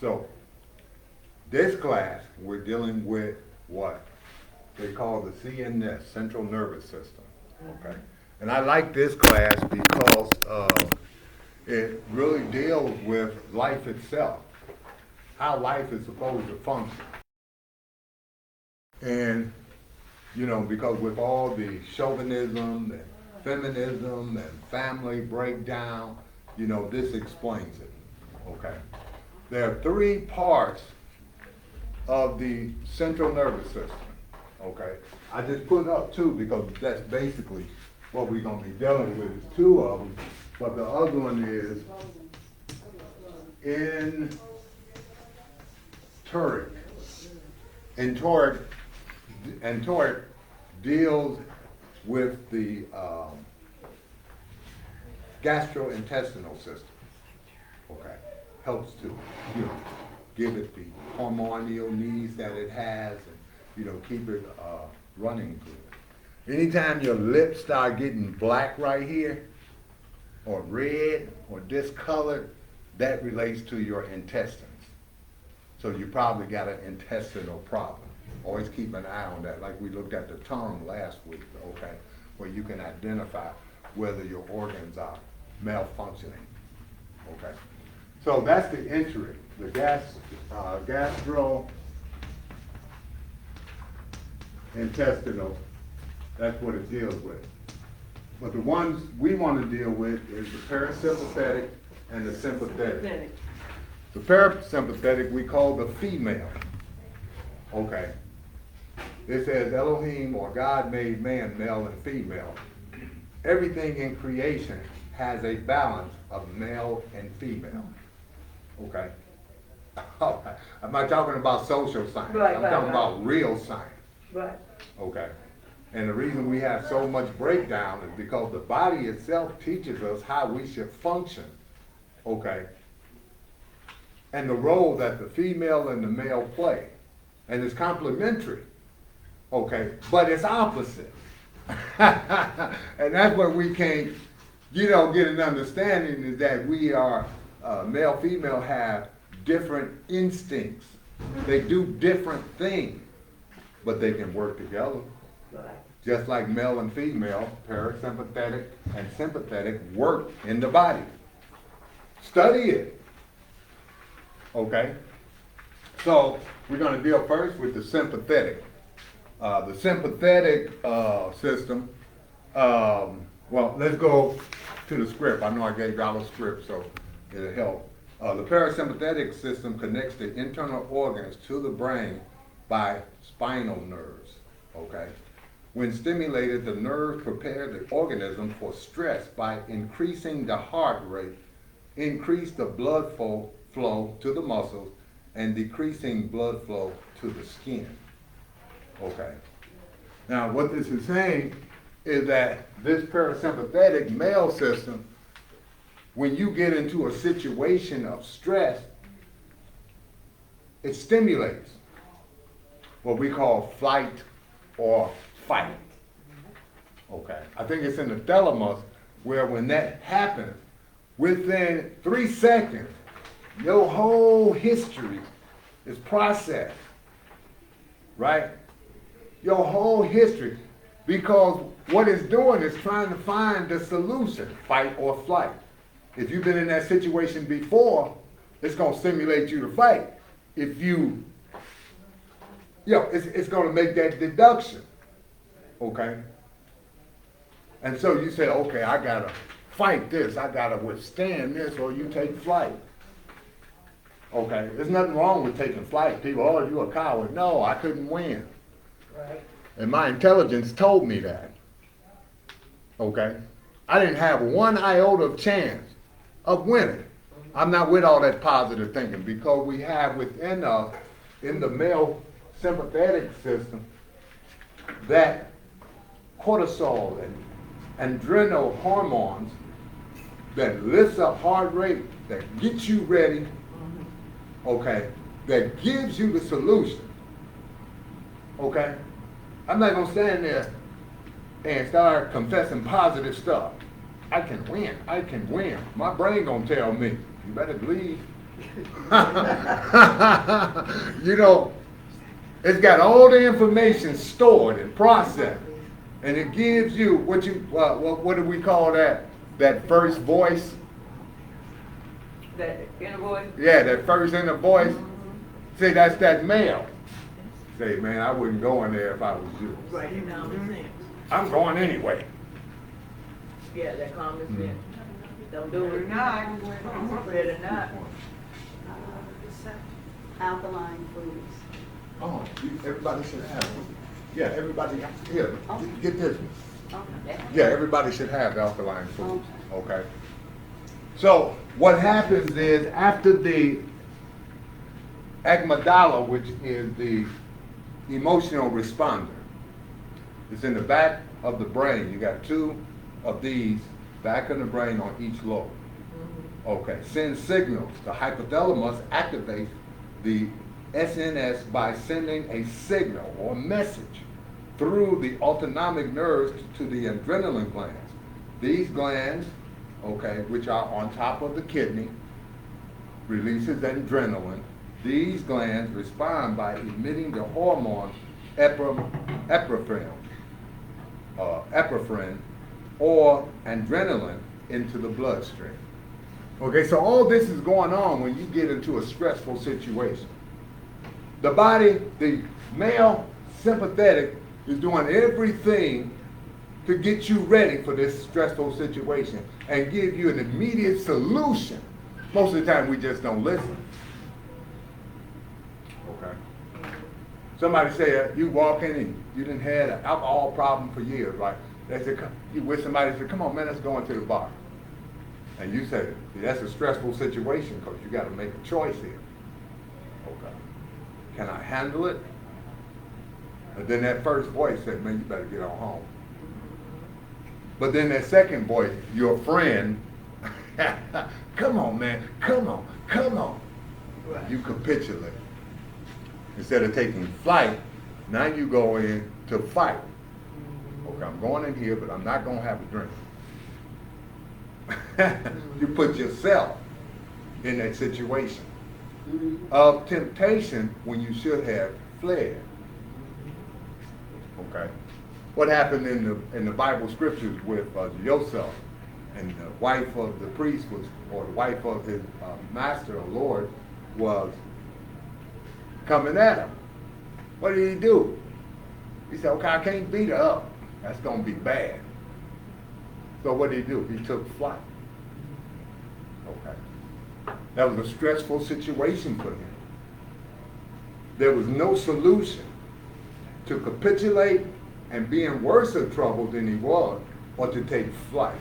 So this class, we're dealing with what they call the CNS, Central Nervous System. Okay, and I like this class because it really deals with life itself, how life is supposed to function. And, you know, because with all the chauvinism and feminism and family breakdown, you know, this explains it, okay? There are three parts of the central nervous system, okay? I just put up two because that's basically what we're gonna be dealing with is two of them, but the other one is enteric. Enteric deals with the gastrointestinal system, okay? Helps to, you know, give it the hormonal needs that it has and, you know, keep it running good. Anytime your lips start getting black right here, or red, or discolored, that relates to your intestines. So you probably got an intestinal problem. Always keep an eye on that, like we looked at the tongue last week, okay? Where you can identify whether your organs are malfunctioning, okay? So that's the enteric, the gastrointestinal, that's what it deals with. But the ones we want to deal with is the parasympathetic and the sympathetic. The parasympathetic we call the female, okay? It says Elohim or God made man male and female. Everything in creation has a balance of male and female, okay? I'm not talking about social science. I'm talking about real science. Right. Okay. And the reason we have so much breakdown is because the body itself teaches us how we should function, okay? And the role that the female and the male play. And it's complementary, okay? But it's opposite. And that's what we can't, you know, get an understanding is that we are, male, female have different instincts. They do different things, but they can work together. Right. Just like male and female, parasympathetic and sympathetic work in the body. Study it. Okay? So we're going to deal first with the sympathetic. The sympathetic system, well, let's go to the script. I know I gave y'all a script, so it'll help. The parasympathetic system connects the internal organs to the brain by spinal nerves, okay? When stimulated, the nerves prepare the organism for stress by increasing the heart rate, increase the blood flow to the muscles, and decreasing blood flow to the skin, okay? Now, what this is saying is that this parasympathetic male system, when you get into a situation of stress, it stimulates what we call flight or fight. Okay, I think it's in the thalamus where when that happens, within 3 seconds, your whole history is processed, right? Your whole history, because what it's doing is trying to find the solution, fight or flight. If you've been in that situation before, it's going to stimulate you to fight. If you, it's going to make that deduction, okay? And so you say, okay, I got to fight this, I got to withstand this, or you take flight. Okay, there's nothing wrong with taking flight. People, oh, you a coward. No, I couldn't win. Right. And my intelligence told me that. Okay? I didn't have one iota of chance of winning. I'm not with all that positive thinking because we have within us, in the male sympathetic system, that cortisol and adrenal hormones that lifts up heart rate, that gets you ready, okay, that gives you the solution. Okay? I'm not going to stand there and start confessing positive stuff. I can win. I can win. My brain going to tell me, you better believe You know, it's got all the information stored and processed, and it gives you what do we call that? That first voice. That inner voice? Yeah, that first inner voice. See, that's that male. Say, man, I wouldn't go in there if I was you. Right, in common sense. I'm going anyway. Yeah, that common sense. Don't do it. Not. Better not. Alkaline foods. Oh, everybody should have one. Yeah, everybody, here, get this one. Okay. Yeah, everybody should have alkaline foods, okay? So what happens is after the amygdala, which is the emotional responder, it's in the back of the brain. You got two of these back of the brain on each lobe. Okay, sends signals. The hypothalamus activates the SNS by sending a signal or message through the autonomic nerves to the adrenaline glands. These glands, okay, which are on top of the kidney, releases adrenaline. These glands respond by emitting the hormone epinephrine or adrenaline into the bloodstream. Okay, so all this is going on when you get into a stressful situation. The body, the male sympathetic, is doing everything to get you ready for this stressful situation and give you an immediate solution. Most of the time we just don't listen. Okay. Somebody say you walk in and you didn't had an alcohol problem for years, right? They say, you wish somebody said, come on man, let's go into the bar. And you say, that's a stressful situation because you got to make a choice here. Okay. Can I handle it? And then that first voice said, man, you better get on home. But then that second voice, your friend, come on, man, come on, come on. Right. You capitulate. Instead of taking flight, now you go in to fight. Okay, I'm going in here, but I'm not going to have a drink. You put yourself in that situation of temptation when you should have fled. Okay. What happened in the Bible scriptures with Joseph and the wife of the priest was, or the wife of his master or Lord was coming at him. What did he do? He said, okay, I can't beat her up. That's going to be bad. So what did he do? He took flight. Okay. That was a stressful situation for him. There was no solution to capitulate and be in worse of trouble than he was, or to take flight.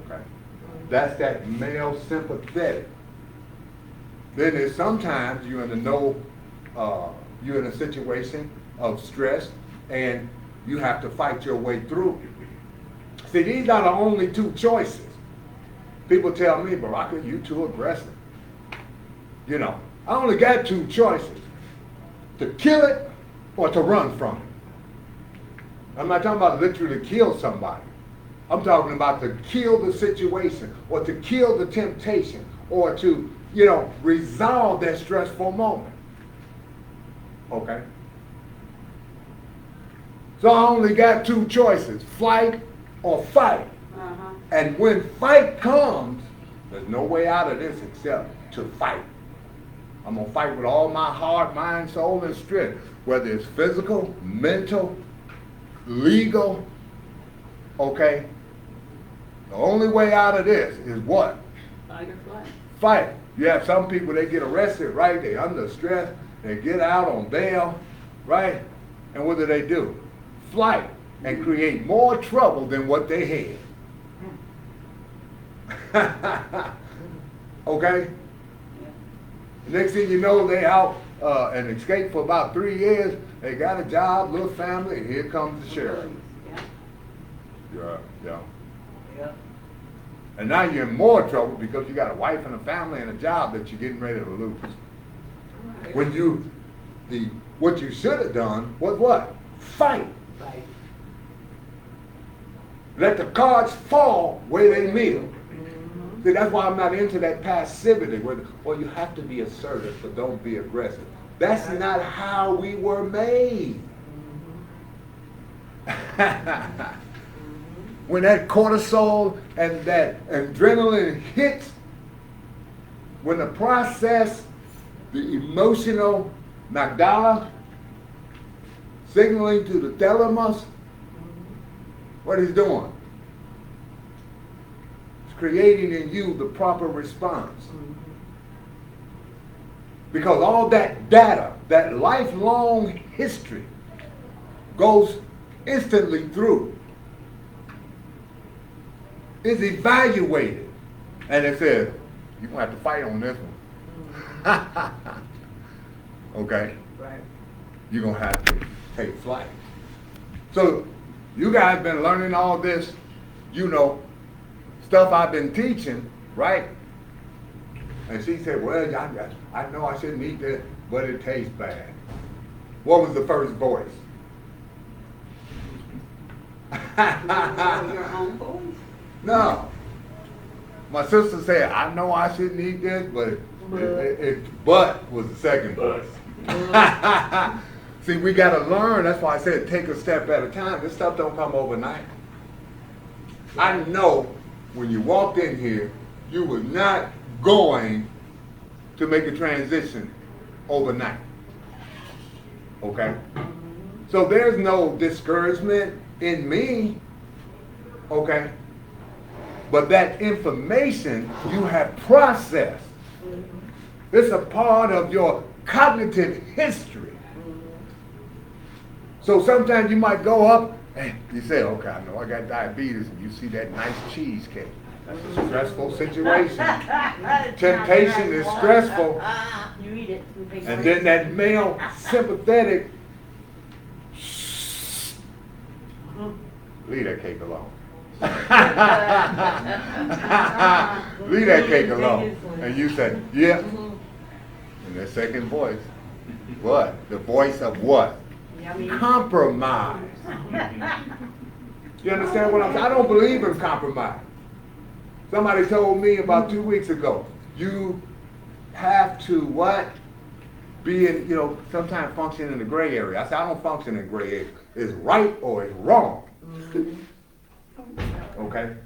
Okay. That's that male sympathetic. Then there's sometimes you're in a situation of stress and you have to fight your way through. See, these are the only two choices. People tell me, Baraka, you too aggressive. You know, I only got two choices. To kill it or to run from it. I'm not talking about literally kill somebody. I'm talking about to kill the situation or to kill the temptation or to, resolve that stressful moment. Okay? So I only got two choices, flight or fight. Uh-huh. And when fight comes, there's no way out of this except to fight. I'm going to fight with all my heart, mind, soul, and strength, whether it's physical, mental, legal, okay? The only way out of this is what? Fight or flight. Fight. You have some people, they get arrested, right? They under stress, they get out on bail, right? And what do? Flight and create more trouble than what they had. Okay? Next thing you know, they out and escaped for about 3 years. They got a job, little family, and here comes the sheriff. Yeah. And now you're in more trouble because you got a wife and a family and a job that you're getting ready to lose. When what you should have done was what? Fight. Right. Let the cards fall where they meet them. See, that's why I'm not into that passivity where, well, you have to be assertive, but don't be aggressive. That's not how we were made. When that cortisol and that adrenaline hits, when the process, the emotional amygdala signaling to the thalamus, what he's doing? It's creating in you the proper response. Because all that data, that lifelong history, goes instantly through, is evaluated, and it says, you're going to have to fight on this one. Okay? Right. You're going to have to take flight. So, you guys been learning all this, stuff I've been teaching, right? And she said, well, I know I shouldn't eat this, but it tastes bad. What was the first voice? Your own voice? No. My sister said, I know I shouldn't eat this, but but was the second voice. See, we got to learn. That's why I said take a step at a time. This stuff don't come overnight. I know when you walked in here, you were not going to make a transition overnight. Okay? So there's no discouragement in me. Okay? But that information you have processed. It's a part of your cognitive history. So sometimes you might go up and you say, okay, I know I got diabetes, and you see that nice cheesecake. That's a stressful situation. Temptation is stressful. You eat it. And then that male sympathetic, leave that cake alone. Leave that cake alone. And you said, yeah. And that second voice, what? The voice of what? Compromise. You understand what I'm saying? I don't believe in compromise. Somebody told me about 2 weeks ago, you have to what? Be in, sometimes function in the gray area. I said, I don't function in gray area. It's right or it's wrong. Okay?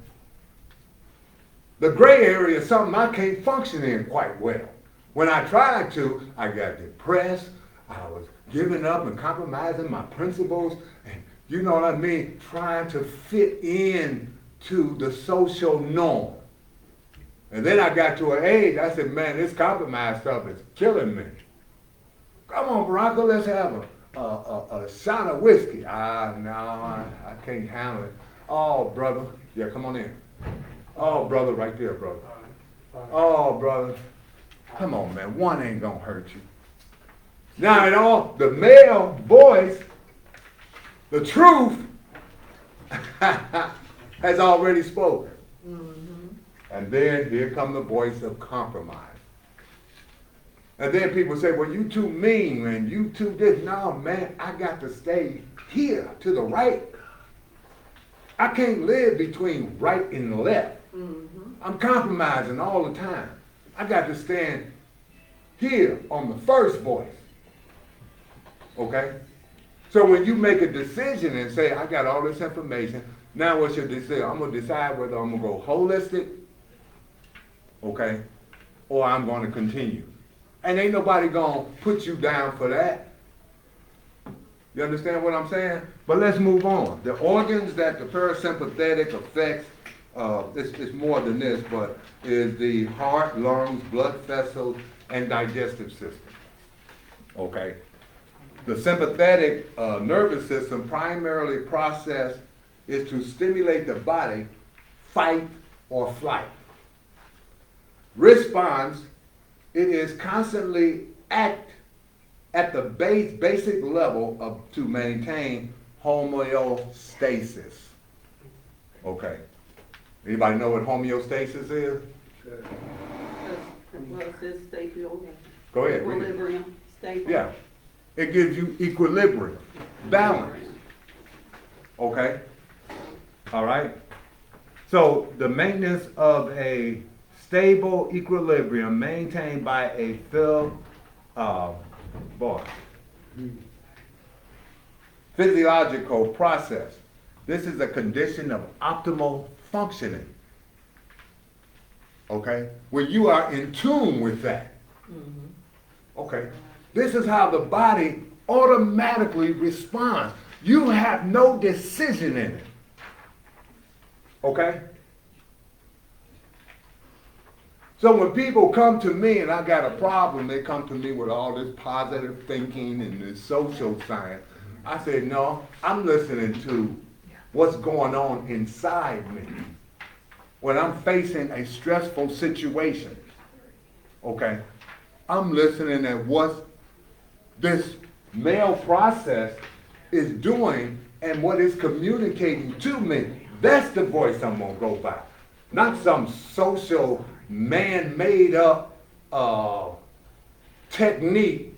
The gray area is something I can't function in quite well. When I tried to, I got depressed. I was giving up and compromising my principles. And you know what I mean? Trying to fit in to the social norm. And then I got to an age, I said, man, this compromise stuff is killing me. Come on, Baraka, let's have a shot of whiskey. No, I can't handle it. Oh, brother. Yeah, come on in. Oh, brother, right there, brother. Oh, brother. Come on, man. One ain't gonna hurt you. Now, the male voice, the truth, has already spoken. And then here comes the voice of compromise. And then people say, well, you too mean, and you too this. No, man, I got to stay here to the right. I can't live between right and left. I'm compromising all the time. I got to stand here on the first voice. Okay? So when you make a decision and say, I got all this information, now what's your decision? I'm going to decide whether I'm going to go holistic, okay, or I'm going to continue. And ain't nobody going to put you down for that. You understand what I'm saying? But let's move on. The organs that the parasympathetic affects, it's more than this, but is the heart, lungs, blood vessels, and digestive system. Okay? The sympathetic nervous system primarily process is to stimulate the body, fight or flight. Response, it is constantly act at the basic level to maintain homeostasis. Okay. Anybody know what homeostasis is? Go ahead. Equilibrium, stable. Yeah. It gives you equilibrium, balance. Okay? All right? So the maintenance of a stable equilibrium maintained by a physiological process. This is a condition of optimal functioning. Okay? Where you are in tune with that. Okay? This is how the body automatically responds. You have no decision in it. Okay? So when people come to me and I got a problem, they come to me with all this positive thinking and this social science. I say, no, I'm listening to what's going on inside me. When I'm facing a stressful situation, okay, I'm listening at what this male process is doing and what it's communicating to me. That's the voice I'm going to go by. Not some social man-made up technique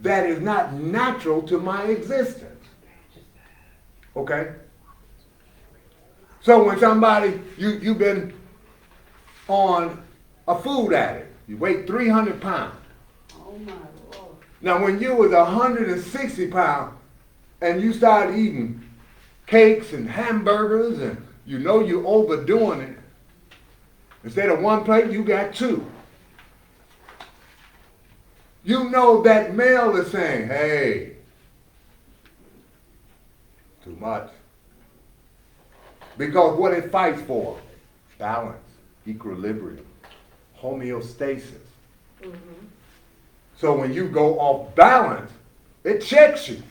that is not natural to my existence. Okay? So when somebody, you've been on a food addict, you weigh 300 pounds. Oh my Lord. Now when you was 160 pounds and you start eating cakes and hamburgers and you know you're overdoing it, instead of one plate, you got two. You know that male is saying, hey, too much. Because what it fights for, balance, equilibrium, homeostasis. So when you go off balance, it checks you.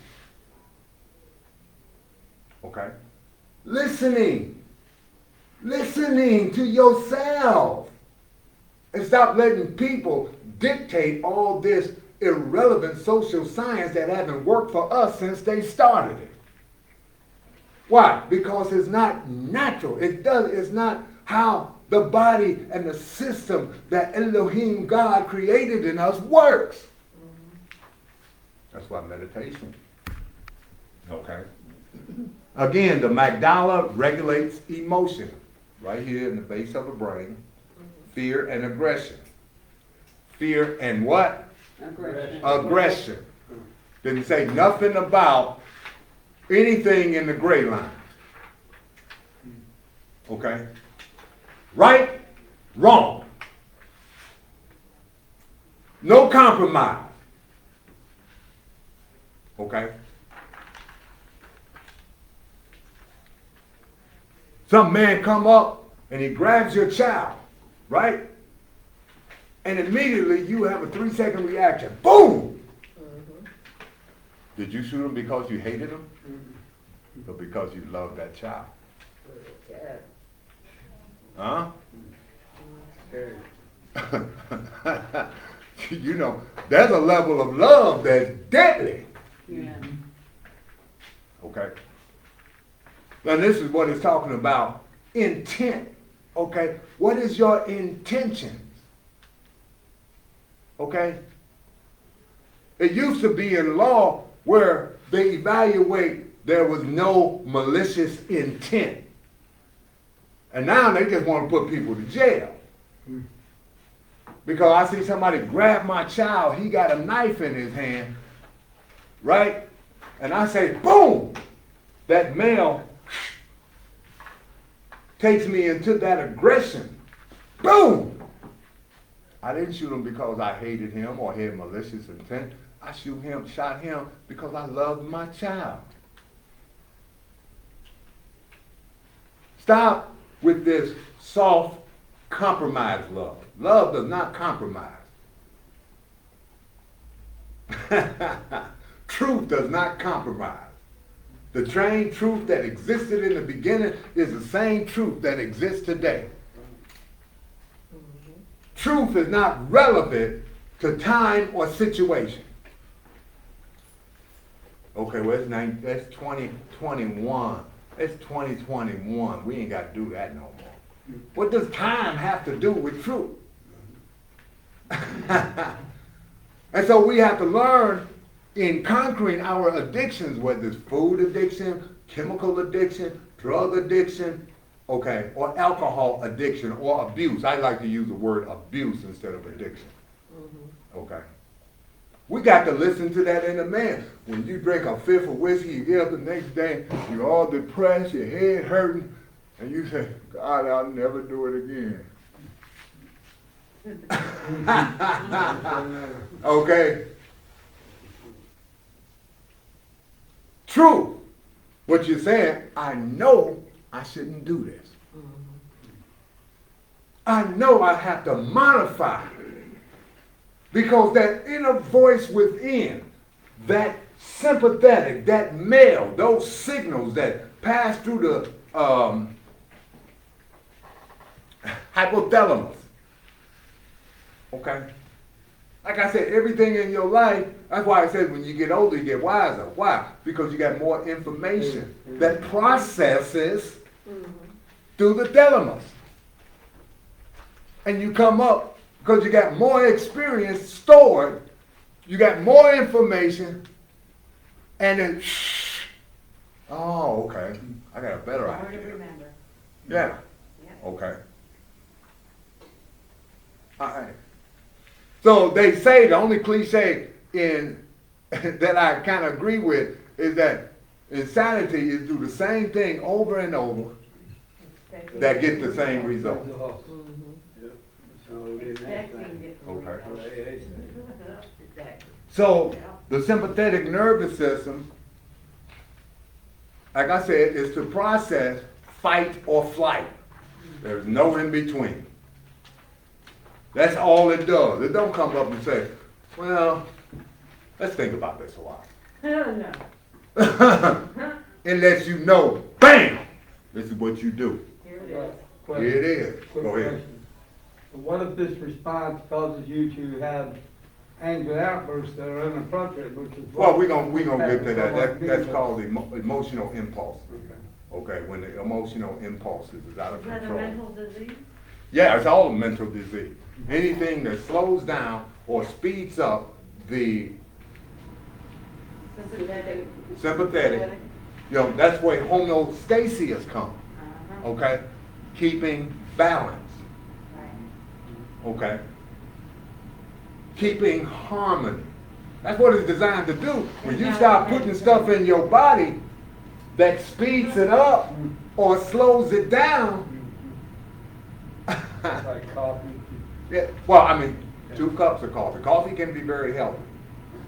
Okay? Listening to yourself. And stop letting people dictate all this irrelevant social science that haven't worked for us since they started it. Why? Because it's not natural. It's not how the body and the system that Elohim God created in us works. That's why meditation. Okay? Again, the amygdala regulates emotion. Right here in the base of the brain. Fear and aggression. Fear and what? Aggression. Didn't say nothing about anything in the gray line. Okay? Right, wrong. No compromise. Okay? Some man come up and he grabs your child, right? And immediately you have a 3-second reaction. Boom! Did you shoot him because you hated him? Or because you loved that child? Huh? You know, there's a level of love that's deadly. Yeah. Okay? Now this is what it's talking about. Intent. Okay? What is your intentions? Okay? It used to be in law where they evaluate there was no malicious intent. And now they just want to put people to jail. Because I see somebody grab my child, he got a knife in his hand, right? And I say, boom! That male takes me into that aggression. Boom! I didn't shoot him because I hated him or had malicious intent. I shot him because I loved my child. Stop with this soft compromise love. Love does not compromise. Truth does not compromise. The same truth that existed in the beginning is the same truth that exists today. Truth is not relevant to time or situation. Okay, well, that's 2021. It's 2021. We ain't got to do that no more. What does time have to do with truth? And so we have to learn in conquering our addictions, whether it's food addiction, chemical addiction, drug addiction, okay, or alcohol addiction or abuse. I like to use the word abuse instead of addiction. Okay. We got to listen to that in a man. When you drink a fifth of whiskey, you get up the next day, you're all depressed, your head hurting, and you say, God, I'll never do it again. Okay. True. What you're saying, I know I shouldn't do this. I know I have to modify. Because that inner voice within, that sympathetic, that male, those signals that pass through the hypothalamus. Okay? Like I said, everything in your life, that's why I said when you get older, you get wiser. Why? Because you got more information that processes through the thalamus. And you come up, because you got more experience stored, you got more information, and then, oh, okay, I got a better idea. Yeah, okay. All right. So they say, the only cliche in that I kind of agree with is that insanity is do the same thing over and over that get the same result. Okay. So the sympathetic nervous system, like I said, is to process fight or flight. There's no in between. That's all it does. It don't come up and say, well, let's think about this a while. No. It lets you know, bam, this is what you do. Here it is. Here it is. Quick Go ahead. question. What if this response causes you to have anger outbursts that are inappropriate, which is Well, we're gonna get to that. That's called emotional impulse. Okay, when the emotional impulses is out of Is that a control. mental disease? Yeah, it's all a mental disease. Anything that slows down or speeds up the sympathetic, you know, that's where homeostasis comes. Okay, keeping balance. Okay, keeping harmony. That's what it's designed to do. When you start putting stuff in your body that speeds it up or slows it down. like coffee. Yeah, well, I mean, 2 cups of coffee. Coffee can be very healthy.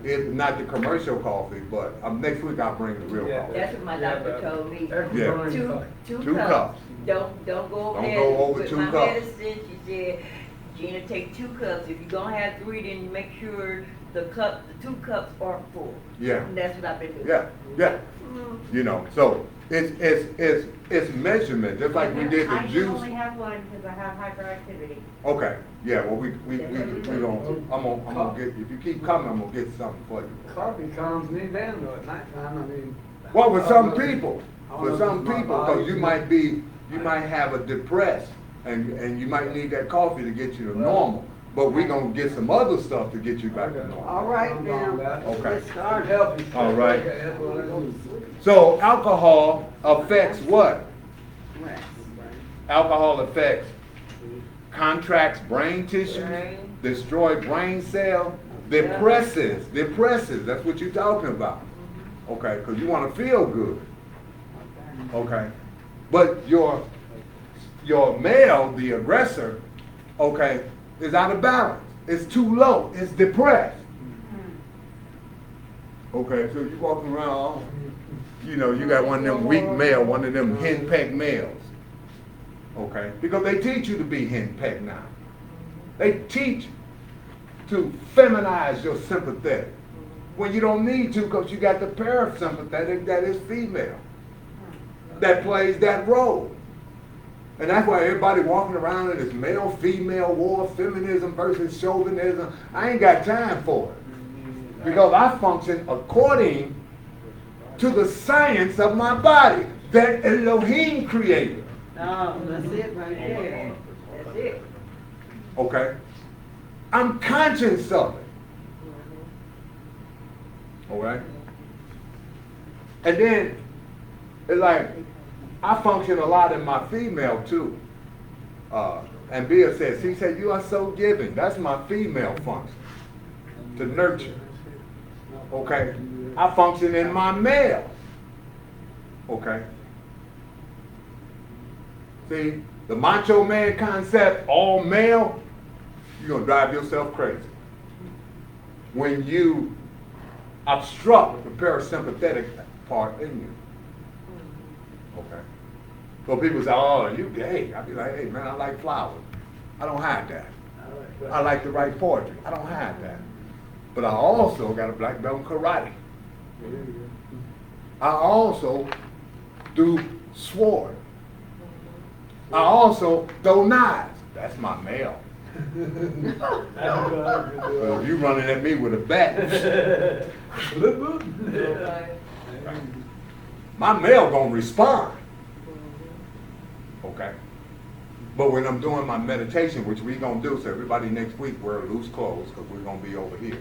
It's not the commercial coffee, but next week I'll bring the real coffee. That's what my doctor told me. Yeah. Two 2 cups. cups. Don't go Don't ahead go over with 2 my cups. medicine. She said, Gina, take 2 cups. If you're gonna have 3, then make sure the 2 cups are full. Yeah. And that's what I've been doing. Yeah. You know, so it's measurement, just like we did the I can juice. only have one because I have hyperactivity. Okay, yeah, well, we gonna, I'm gonna get, if you keep coming, I'm gonna get something for you. Coffee calms me down though at nighttime, I mean. Well, with some people, because you might have a depressed, and you might need that coffee to get you to normal, but we gonna get some other stuff to get you back to normal. All right now. Okay. Let's start. Healthy. All right. That's what I do. So alcohol affects what? Alcohol affects, contracts brain tissue, Brain. destroy brain cell, depresses, that's what you're talking about. Okay, because you want to feel good. Okay, but your male, the aggressor, okay, is out of balance. It's too low. It's depressed. Okay, so you walking around, you know, you got one of them weak male, one of them henpecked males. Okay, because they teach you to be henpecked now. They teach to feminize your sympathetic when you don't need to, because you got the parasympathetic that is female, that plays that role. And that's why everybody walking around in this male-female war, feminism versus chauvinism. I ain't got time for it. Because I function according to the science of my body that Elohim created. Oh, that's it right there. That's it. Okay? I'm conscious of it. Alright? And then, it's like, I function a lot in my female too. And Bia says, he said, you are so giving. That's my female function, to nurture. Okay? I function in my male. Okay? See, the macho man concept, all male, you're going to drive yourself crazy. When you obstruct the parasympathetic part in you. Okay? So people say, oh, you gay. I be like, hey man, I like flowers. I don't hide that. I like to write poetry. I don't hide that. But I also got a black belt in karate. I also do sword. I also throw knives. That's my male. So if you running at me with a bat, my male gonna respond. Okay? But when I'm doing my meditation, which we gonna do, so everybody next week wear loose clothes because we're gonna be over here.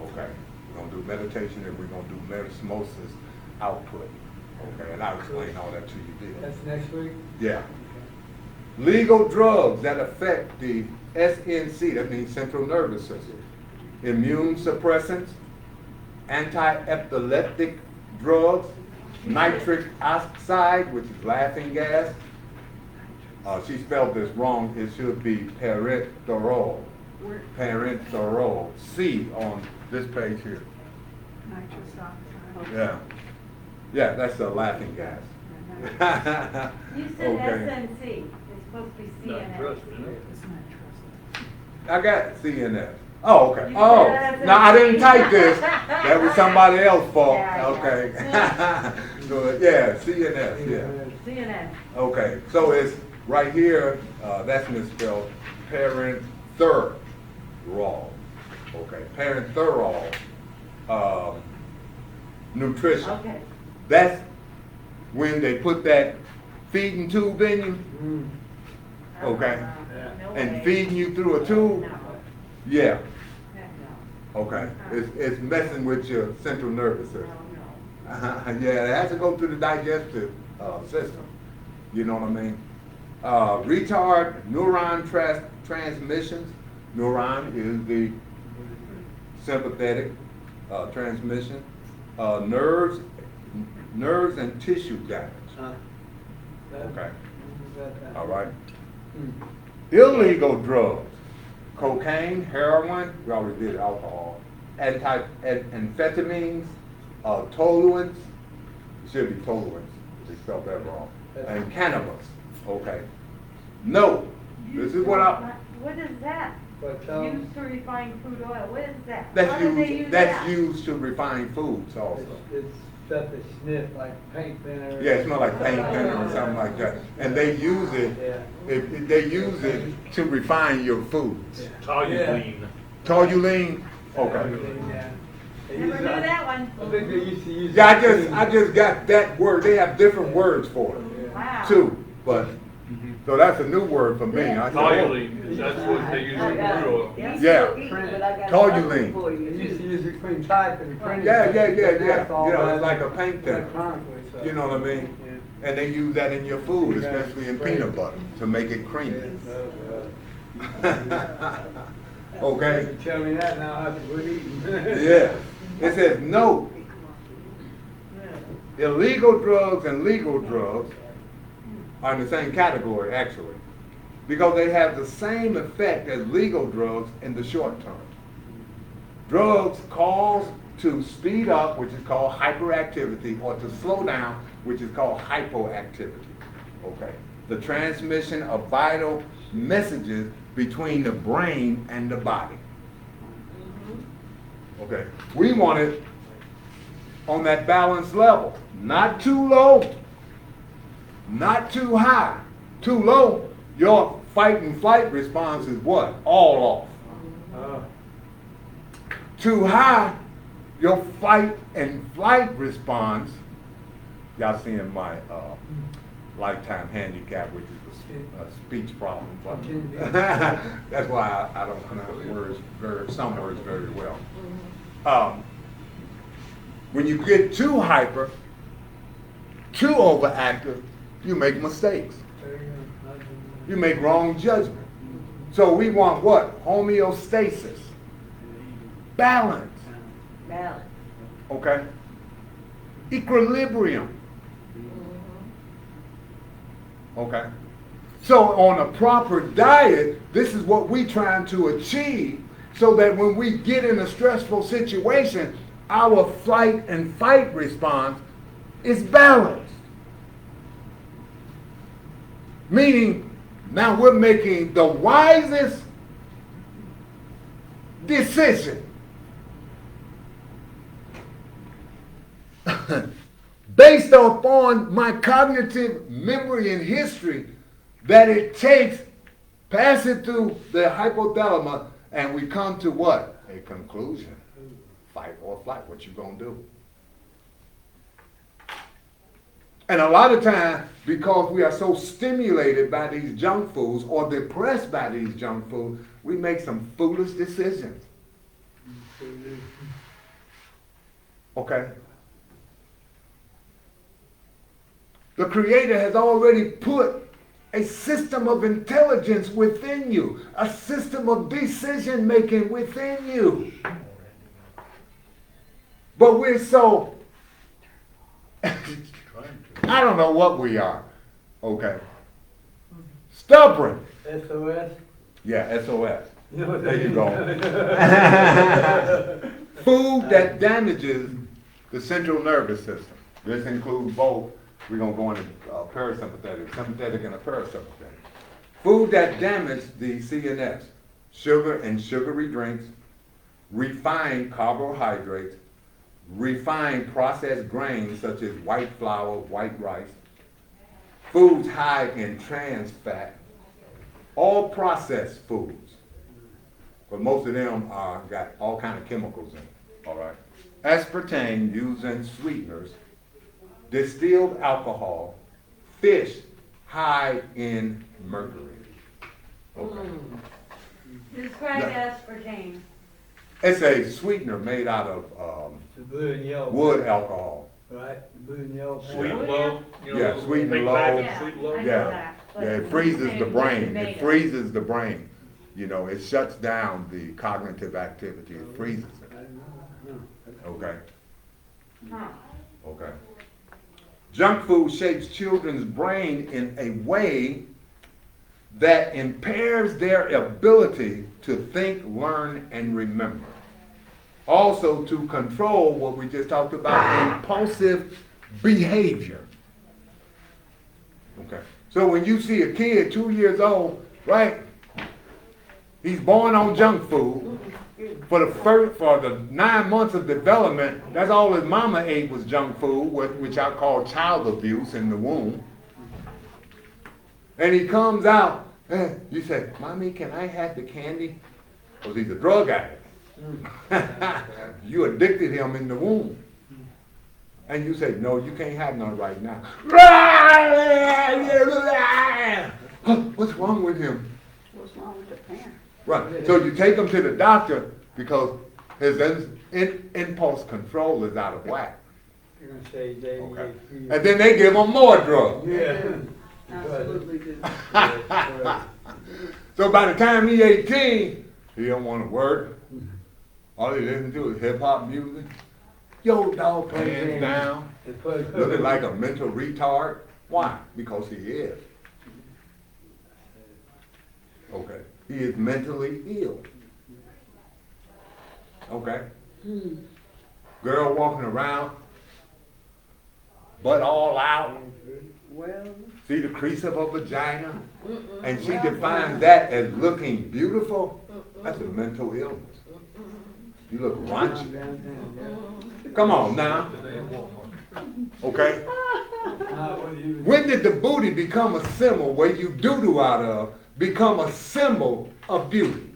Okay? We're gonna do meditation and we're gonna do metamorphosis output. Okay? And I'll explain all that to you then. That's next week? Yeah. Legal drugs that affect the SNC, that means central nervous system. Immune suppressants, anti-epileptic drugs, nitric oxide, which is laughing gas. She spelled this wrong. It should be parenteral. Parenteral. C on this page here. Nitrous oxide. Yeah. Yeah, that's the laughing gas. You said Okay. SNC, it's supposed to be CNS. It's not trusted. I got CNS. Oh, okay. You Oh, said no, I didn't SNC. type this. That was somebody else's fault. Yeah, Okay. So, yeah, CNS, yeah. CNS. Okay, so it's right here, that's misspelled, parenteral. Okay, parenteral, nutrition. Okay. That's when they put that feeding tube in you, okay, No and way. feeding you through a tube. No. Yeah, Heck okay, it's messing with your central nervous no. system. No, Yeah, it has to go through the digestive system. You know what I mean? Retard neuron transmissions. Neuron is the sympathetic transmission. Nerves and tissue damage. Okay. All right. Illegal drugs. Cocaine, heroin, we already did alcohol, amphetamines, toluents, it should be toluents, they spelled that wrong, and cannabis. Okay. No, this is what I, What is that? But, Used to refine food oil, what is that? How that's do they use used, that's that? used to refine foods also. it's stuff that sniff like paint thinner. Yeah, it smells like paint thinner or something like that. And they use it, they use it to refine your foods. Toluene. Toluene? Okay. Yeah. They Never use knew it- that one. I think they used to use. Yeah, it I just got that word. They have different words for it Wow. too, but, so that's a new word for me. I said, oh, Toluene, that's what they use in crude oil. Yeah. But I got Toluene. something for They used to you. use it between type and printing. Yeah. That's all You know, it's done like a paint thinner. electronically, so. You know what I mean? And they use that in your food, especially in peanut butter, to make it creamy. Okay? You tell me that now, I have to quit eating. Yeah. It says, no, illegal drugs and legal drugs are in the same category, actually, because they have the same effect as legal drugs in the short term. Drugs cause to speed up, which is called hyperactivity, or to slow down, which is called hypoactivity. Okay? The transmission of vital messages between the brain and the body. Okay? We want it on that balanced level. Not too low, not too high. Too low, your fight and flight response is what? All off. Too high, your fight and flight response, y'all seeing my lifetime handicap, which is a speech problem. But that's why I don't pronounce some words very well. When you get too hyper, too overactive, You make mistakes. You make wrong judgment. So we want what? Homeostasis. Balance. Balance. Okay? Equilibrium. Okay? So on a proper diet, this is what we're trying to achieve so that when we get in a stressful situation, our flight and fight response is balanced. Meaning, now we're making the wisest decision based upon my cognitive memory and history that it takes, pass it through the hypothalamus, and we come to what? A conclusion. Fight or flight, what you gonna do? And a lot of times, because we are so stimulated by these junk foods or depressed by these junk foods, we make some foolish decisions. Okay? The Creator has already put a system of intelligence within you, a system of decision making within you. But we're so, I don't know what we are, okay? Stubborn. SOS? Yeah, SOS. You know what There that you is? go. Food that damages the central nervous system. This includes both. We're going to go into parasympathetic, sympathetic, and a parasympathetic. Food that damages the CNS. Sugar and sugary drinks, refined carbohydrates, refined processed grains such as white flour, white rice, foods high in trans fat, all processed foods. But most of them are got all kind of chemicals in it, all right? Aspartame used in sweeteners, distilled alcohol, fish high in mercury. Okay. Describe aspartame. It's a sweetener made out of The blue and yellow. wood alcohol. Right, blue and yellow. Sweet and low. You know, Yeah, sweet and big low. bag of Yeah, sweet and low. I know Yeah. that, but Yeah, it freezes the brain. made It it. freezes the brain. You know, it shuts down the cognitive activity. It freezes it. Okay? Huh. Okay. Junk food shapes children's brain in a way that impairs their ability to think, learn, and remember. Also to control what we just talked about, impulsive behavior. Okay. So when you see a kid 2 years old, right? He's born on junk food. For the 9 months of development, that's all his mama ate was junk food, which I call child abuse in the womb. And he comes out, and you say, "Mommy, can I have the candy?" Because he's a drug addict. You addicted him in the womb. And you say, "No, you can't have none right now." What's wrong with him? What's wrong with the parent? Right. So you take him to the doctor because his impulse control is out of whack. You're gonna say they. Okay. And then they give him more drugs. Yeah. Absolutely do. So by the time he's 18, he don't want to work. All he listens to is hip hop music. Yo, dog, pants down, looking like a mental retard. Why? Because he is. Okay. He is mentally ill. Okay? Girl walking around, butt all out. Well, See the crease of her vagina? And she defines that as looking beautiful. That's a mental illness. You look raunchy. Come on now. Okay? When did the booty become a symbol where you doo-doo out of become a symbol of beauty?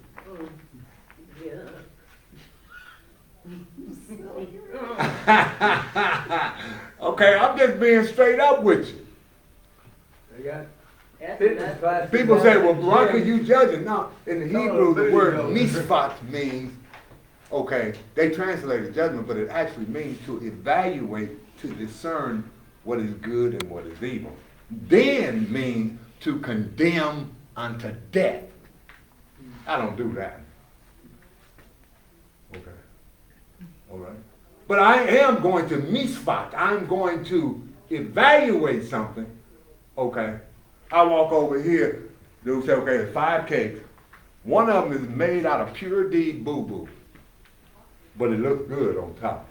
Okay, I'm just being straight up with you. They got That's fitness classes. People say, "Well, down Baraka, at the gym. you judging." No, in the No, Hebrew, the there word you go. mishpat means, okay, they translated judgment, but it actually means to evaluate, to discern what is good and what is evil. then means to condemn unto death. I don't do that. Okay. All right. But I am going to mishpat. I'm going to evaluate something. Okay. I walk over here. Dude say, okay, there's 5 cakes. One of them is made out of pure deed boo-boo. But it looks good on top.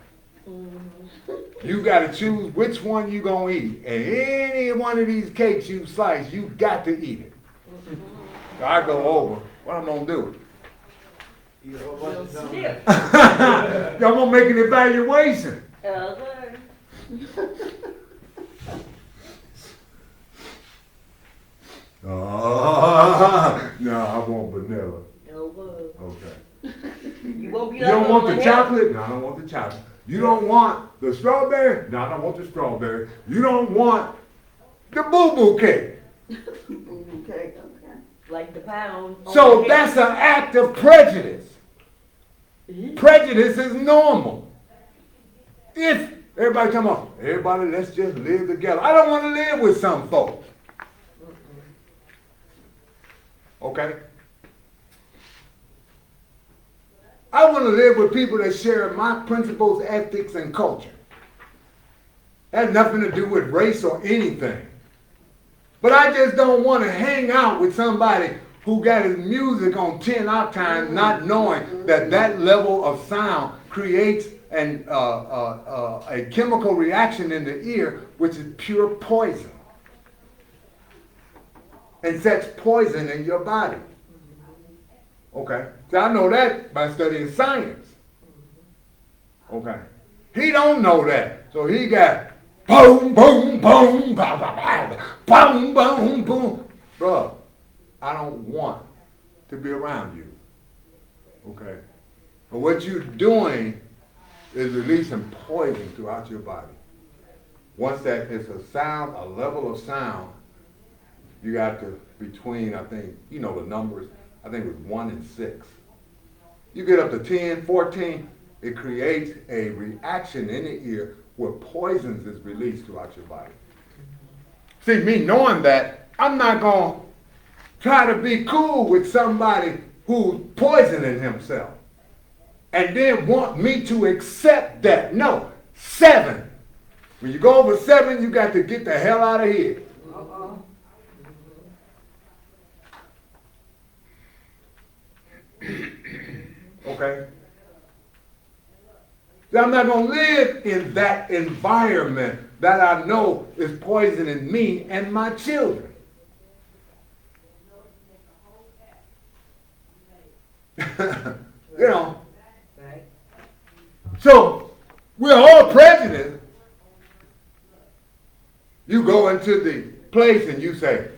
You got to choose which one you going to eat. And any one of these cakes you slice, you got to eat it. So I go over. What I'm going to do? Eat a whole bunch of stuff. Snip. I'm going to make an evaluation. Okay. No, I want vanilla. Okay. Okay. You won't be You like don't want the Mama chocolate? No, I don't want the chocolate. You don't want the strawberry? No, I don't want the strawberry. You don't want the boo-boo cake. Okay, okay. Like the pound. on So the cake. that's an act of prejudice. Prejudice is normal. If everybody come on, everybody, let's just live together. I don't want to live with some folks. Okay? I want to live with people that share my principles, ethics, and culture. That has nothing to do with race or anything. But I just don't want to hang out with somebody who got his music on 10 octane, not knowing that that level of sound creates a chemical reaction in the ear, which is pure poison, and sets poison in your body. Okay, so I know that by studying science. Okay, he don't know that, so he got boom, boom, boom, bah, bah, bah, boom, boom, boom. Bruh, I don't want to be around you. Okay, but what you're doing is releasing poison throughout your body. Once that it's a sound, a level of sound, you got to between, I think, you know the numbers, I think it was 1 and 6. You get up to 10, 14, it creates a reaction in the ear where poisons is released throughout your body. See, me knowing that, I'm not going to try to be cool with somebody who's poisoning himself and then want me to accept that. No, 7. When you go over 7, you got to get the hell out of here. Uh-oh. Okay? So I'm not going to live in that environment that I know is poisoning me and my children. You know. Right. So we're all prejudiced. You go into the place and you say,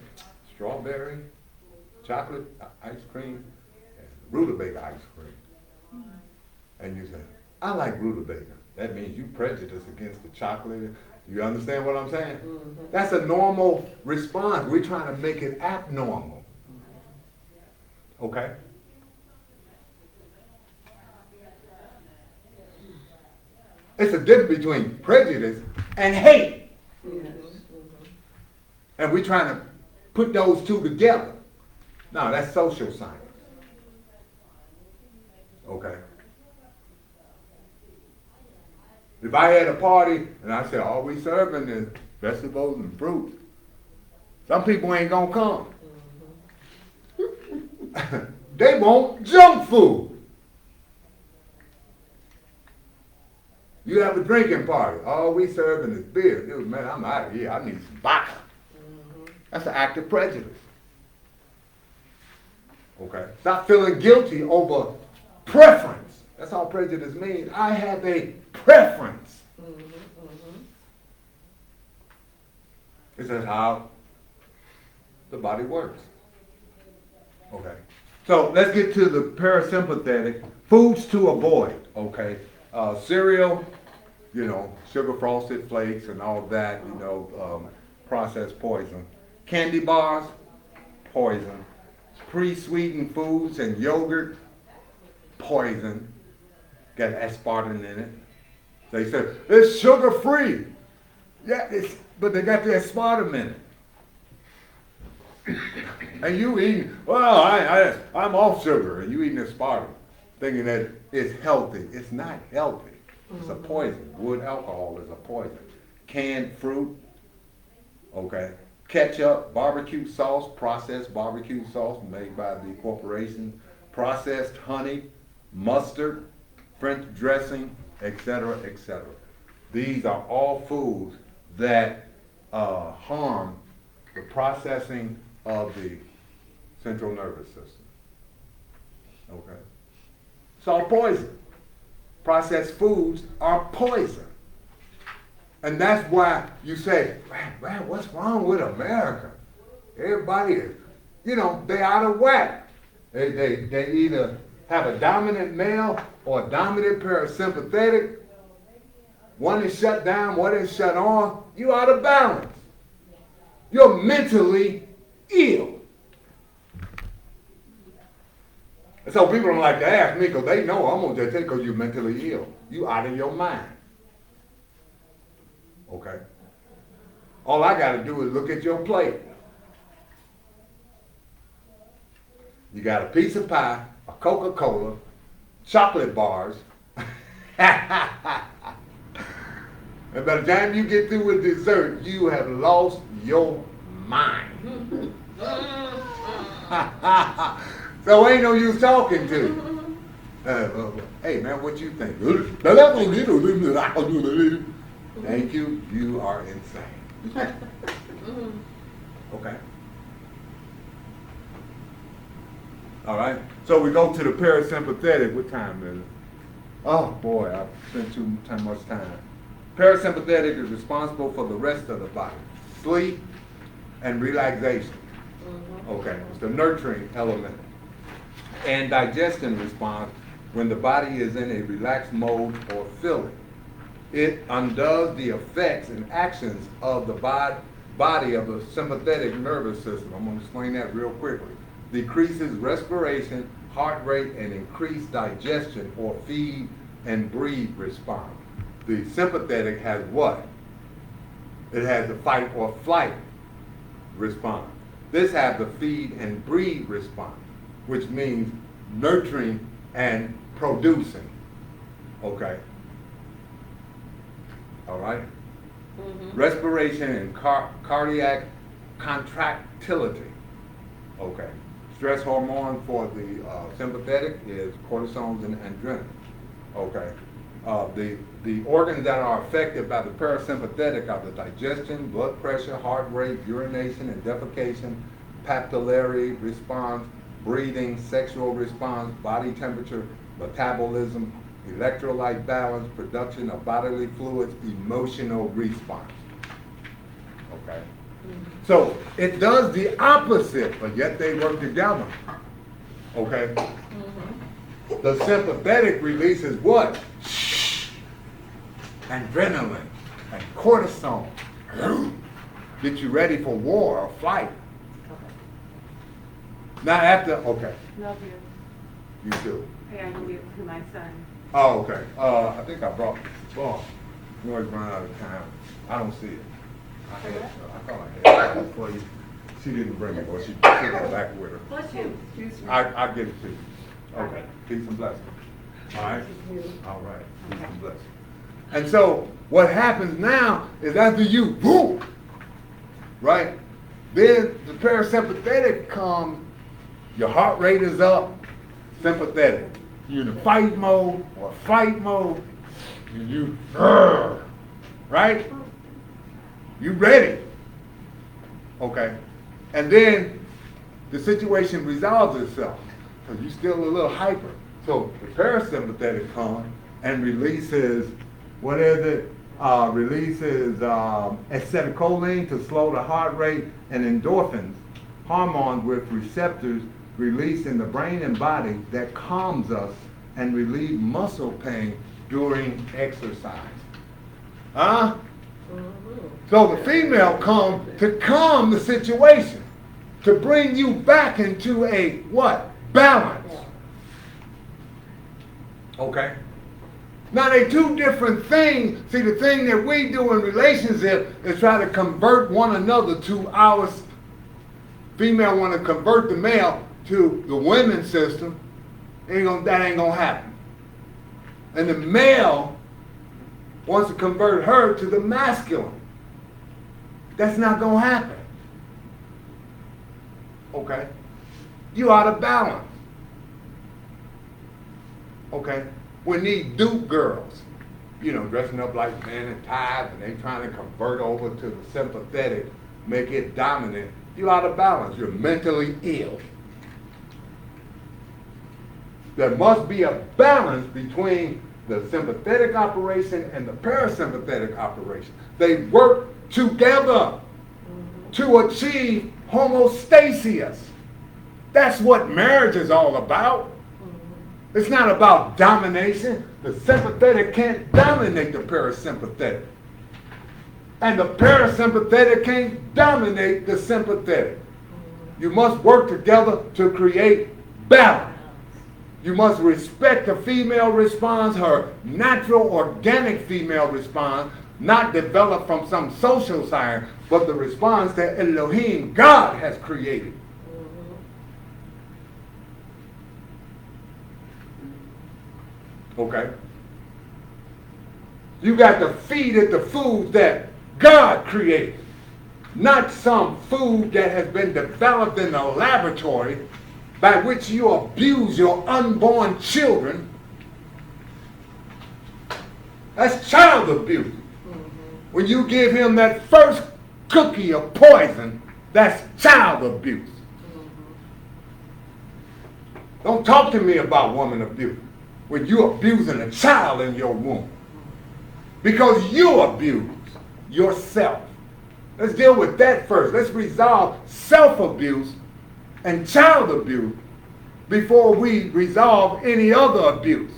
strawberry, chocolate ice cream, and rutabaga ice cream. And you say, I like rutabaga. That means you prejudice against the chocolate. You understand what I'm saying? Mm-hmm. That's a normal response. We're trying to make it abnormal. Okay? It's a difference between prejudice and hate. Yes. And we're trying to put those two together. No, that's social science. Okay? If I had a party and I said, all we serving is vegetables and fruit, some people ain't gonna come. They want junk food. You have a drinking party. All we serving is beer. Dude, man, I'm out of here. I need some vodka. That's an act of prejudice. Okay? Stop feeling guilty over preference. That's all prejudice means. I have a preference. This is how the body works. Okay. So let's get to the parasympathetic. Foods to avoid. Okay. Cereal, you know, sugar frosted flakes and all of that, you know, processed poison. Candy bars, poison. Pre-sweetened foods and yogurt, poison. Got aspartame in it. They said, it's sugar free. Yeah, but they got the aspartame in it. And you eating, well, I'm off sugar, and you eating aspartame, thinking that it's healthy. It's not healthy. It's a poison. Wood alcohol is a poison. Canned fruit, okay. Ketchup, barbecue sauce, processed barbecue sauce made by the corporation, processed honey, mustard, French dressing, etc., etc. These are all foods that harm the processing of the central nervous system. Okay? It's all poison. Processed foods are poison. And that's why you say, man, what's wrong with America? Everybody is, they out of whack. They either have a dominant male or a dominant parasympathetic. One is shut down, one is shut on. You're out of balance. You're mentally ill. And so people don't like to ask me because they know I'm going to just take because you're mentally ill. You out of your mind. Okay? All I got to do is look at your plate. You got a piece of pie, a Coca-Cola, chocolate bars. And by the time you get through with dessert, you have lost your mind. So ain't no use talking to you. Hey man, what you think? Thank you. You are insane. Okay. All right. So we go to the parasympathetic. What time is it? Oh boy, I've spent too much time. Parasympathetic is responsible for the rest of the body, sleep and relaxation. Okay, it's the nurturing element. And digestion response when the body is in a relaxed mode or filling. It undoes the effects and actions of the body of the sympathetic nervous system. I'm going to explain that real quickly. Decreases respiration, heart rate, and increased digestion or feed and breathe response. The sympathetic has what? It has the fight or flight response. This has the feed and breathe response, which means nurturing and producing. Okay? All right? Respiration and cardiac contractility. Okay. Stress hormone for the sympathetic is cortisol and adrenaline. Okay. The organs that are affected by the parasympathetic are the digestion, blood pressure, heart rate, urination and defecation, papillary response, breathing, sexual response, body temperature, metabolism, electrolyte balance, production of bodily fluids, emotional response. Okay? So it does the opposite, but yet they work together. Okay? The sympathetic releases what? Adrenaline and cortisol. Get you ready for war or flight. Now after, okay, Love you. you too. Hey, I know you to my son. Oh, okay. I think I brought the ball. You always run out of time. I don't see it. I thought I had it for you. She didn't bring it, or she took it back with her. Bless you. I'll give it to you. Okay. Peace and blessings. All right? All right. Peace and blessings. And so what happens now is after you, boom, right? Then the parasympathetic comes, your heart rate is up, sympathetic. You're in the fight mode or fight mode, and you, right? You ready. Okay. And then the situation resolves itself because you're still a little hyper. So the parasympathetic comes and releases, what is it? Releases acetylcholine to slow the heart rate and endorphins, hormones with receptors released in the brain and body that calms us and relieve muscle pain during exercise. Huh? So the female comes to calm the situation, to bring you back into a what? Balance. Okay? Now they two different things. See, the thing that we do in relationship is try to convert one another to our Female want to convert the male to the women's system, that ain't gonna happen. And the male wants to convert her to the masculine. That's not gonna happen. Okay? You out of balance. Okay? We need Duke girls, dressing up like men in ties, and they trying to convert over to the sympathetic, make it dominant. You're out of balance. You're mentally ill. There must be a balance between the sympathetic operation and the parasympathetic operation. They work together to achieve homeostasis. That's what marriage is all about. It's not about domination. The sympathetic can't dominate the parasympathetic. And the parasympathetic can't dominate the sympathetic. You must work together to create balance. You must respect the female response, her natural, organic female response, not developed from some social science, but the response that Elohim, God, has created. Okay? You got to feed it the food that God created, not some food that has been developed in a laboratory by which you abuse your unborn children. That's child abuse. When you give him that first cookie of poison, that's child abuse. Don't talk to me about woman abuse when you're abusing a child in your womb. Because you abuse yourself. Let's deal with that first. Let's resolve self-abuse and child abuse before we resolve any other abuse.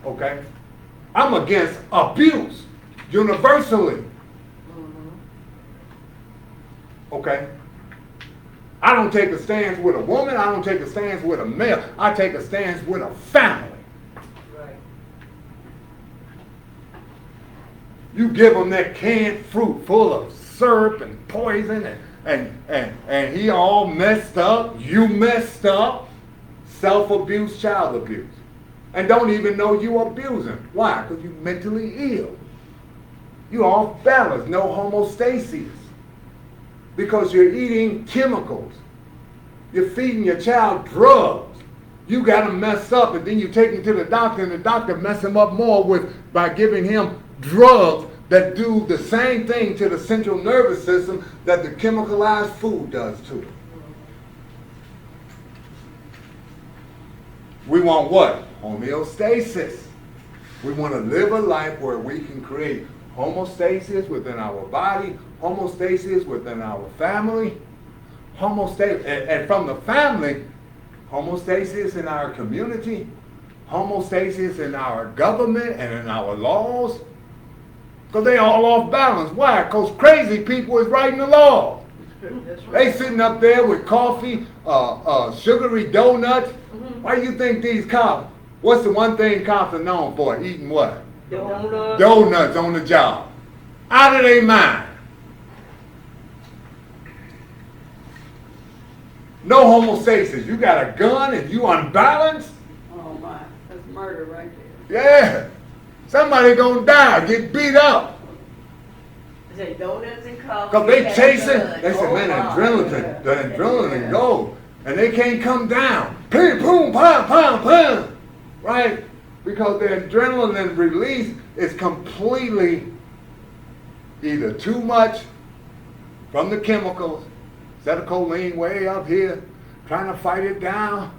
Okay? I'm against abuse universally. Okay? I don't take a stance with a woman. I don't take a stance with a male. I take a stance with a family. Right. You give them that canned fruit full of syrup and poison and he all messed up. You messed up. Self-abuse, child abuse. And don't even know you abusing. Why? Because you're mentally ill. You're off balance, no homeostasis. Because you're eating chemicals. You're feeding your child drugs. You got him messed up, and then you take him to the doctor, and the doctor mess him up more by giving him drugs that do the same thing to the central nervous system that the chemicalized food does to it. We want what? Homeostasis. We want to live a life where we can create homeostasis within our body, homeostasis within our family, homeostasis, and from the family, homeostasis in our community, homeostasis in our government and in our laws. Because they all off balance. Why? Because crazy people is writing the law. They sitting up there with coffee, sugary donuts. Why do you think these cops, what's the one thing cops are known for? Eating what? Donuts. Donuts on the job. Out of their mind. No homostasis. You got a gun and you unbalanced? Oh my, that's murder right there. Yeah. Somebody gonna die, get beat up. Say donuts and coffee. Because they and chasing, blood. they say, man, my. the adrenaline goes. And they can't come down. Ping, boom, pam, pam, pam. Right? Because the adrenaline release is completely either too much from the chemicals, acetylcholine way up here, trying to fight it down,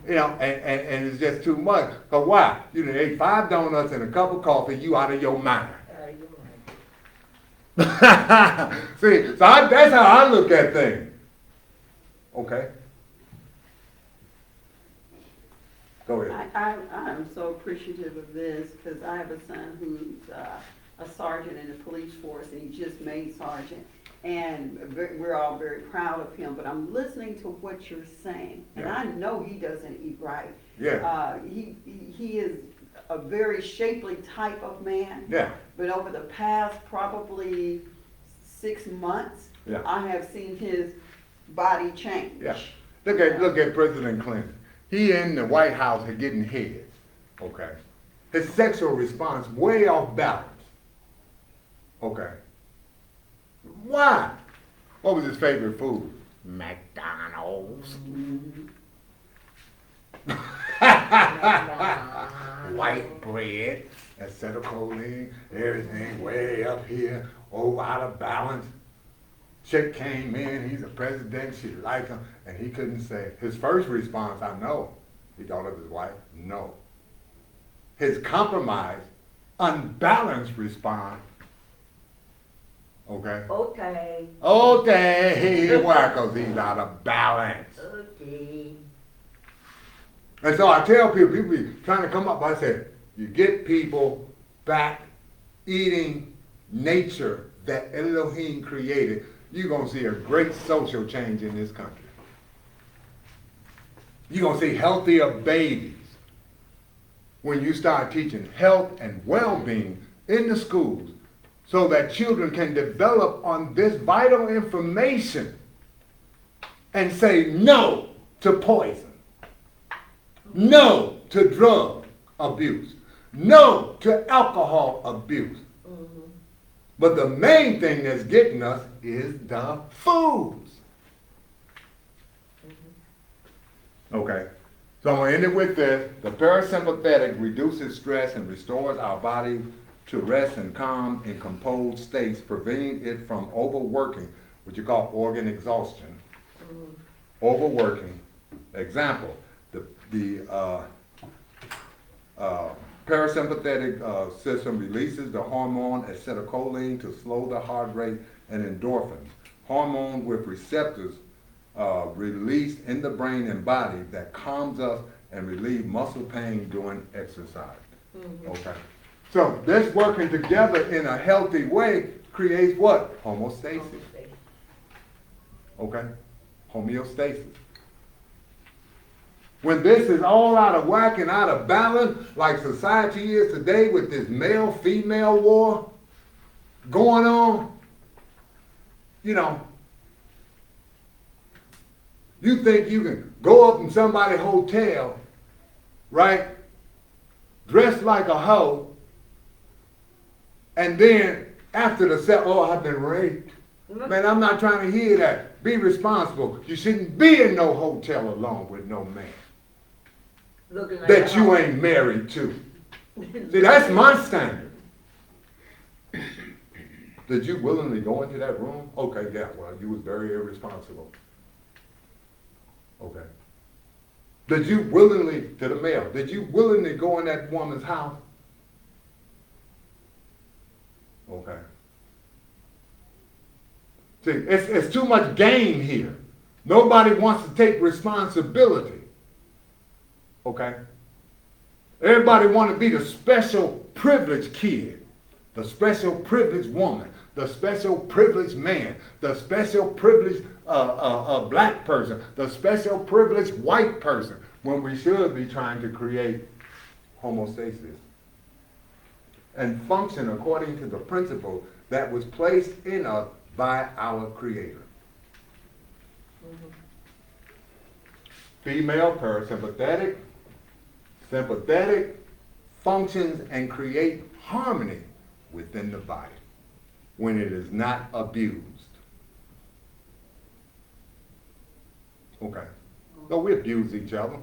and it's just too much. Because why? You done ate 5 donuts and a cup of coffee, you out of your mind. See, so that's how I look at things. Okay? Go ahead. I am so appreciative of this because I have a son who's a sergeant in the police force and he just made sergeant. And we're all very proud of him, but I'm listening to what you're saying. And Yeah. I know he doesn't eat right. Yeah. He is a very shapely type of man. Yeah. But over the past probably 6 months, Yeah. I have seen his body change. Yeah. Look at President Clinton. He in the White House getting head. Okay. His sexual response way off balance. Okay. Why? What was his favorite food? McDonald's. White bread, acetylcholine, everything way up here, out of balance. Chick came in, he's a president, she liked him, and he couldn't say. His first response, I know. He thought of his wife, no. His compromised, unbalanced response, okay? Okay, why? Because he's out of balance. Okay. And so I tell people be trying to come up, I say, you get people back eating nature that Elohim created, you're going to see a great social change in this country. You're going to see healthier babies when you start teaching health and well-being in the schools so that children can develop on this vital information and say no to poison, no to drug abuse, no to alcohol abuse. But the main thing that's getting us is the foods. Okay, so I'm going to end it with this. The parasympathetic reduces stress and restores our body to rest and calm in composed states, preventing it from overworking, what you call organ exhaustion. Overworking. Example, the parasympathetic system releases the hormone acetylcholine to slow the heart rate and endorphins, hormone with receptors released in the brain and body that calms us and relieve muscle pain during exercise. Okay. So this working together in a healthy way creates what? Homeostasis. Okay? Homeostasis. When this is all out of whack and out of balance, like society is today with this male-female war going on, you know, you think you can go up in somebody's hotel, right, dressed like a hoe, and then after the set, oh, I've been raped. Man, I'm not trying to hear that. Be responsible. You shouldn't be in no hotel alone with no man Looking like that you ain't married to. See, that's my standard. Did you willingly go into that room? Okay, yeah, well, you was very irresponsible. Okay. Did you willingly, to the male, did you willingly go in that woman's house? Okay. See, it's too much game here. Nobody wants to take responsibility. Okay? Everybody want to be the special privileged kid, the special privileged woman, the special privileged man, the special privileged black person, the special privileged white person, when we should be trying to create homeostasis and function according to the principle that was placed in us by our Creator. Female parasympathetic, sympathetic functions and create harmony within the body when it is not abused. Okay. So we abuse each other.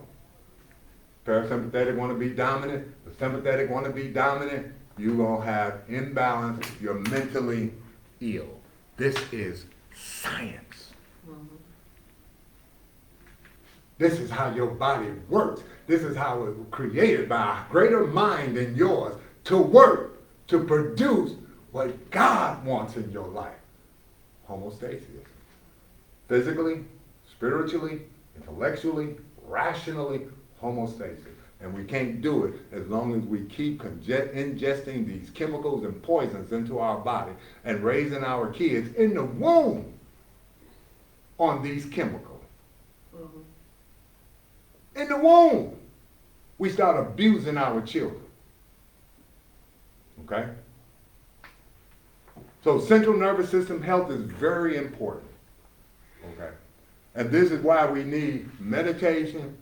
Parasympathetic want to be dominant. The sympathetic want to be dominant. You're going to have imbalance. You're mentally ill. This is science. This is how your body works. This is how it was created by a greater mind than yours to work, to produce what God wants in your life. Homeostasis. Physically, spiritually, intellectually, rationally, homeostasis. And we can't do it as long as we keep ingesting these chemicals and poisons into our body and raising our kids in the womb on these chemicals. In the womb, we start abusing our children. Okay? So central nervous system health is very important, okay? And this is why we need meditation,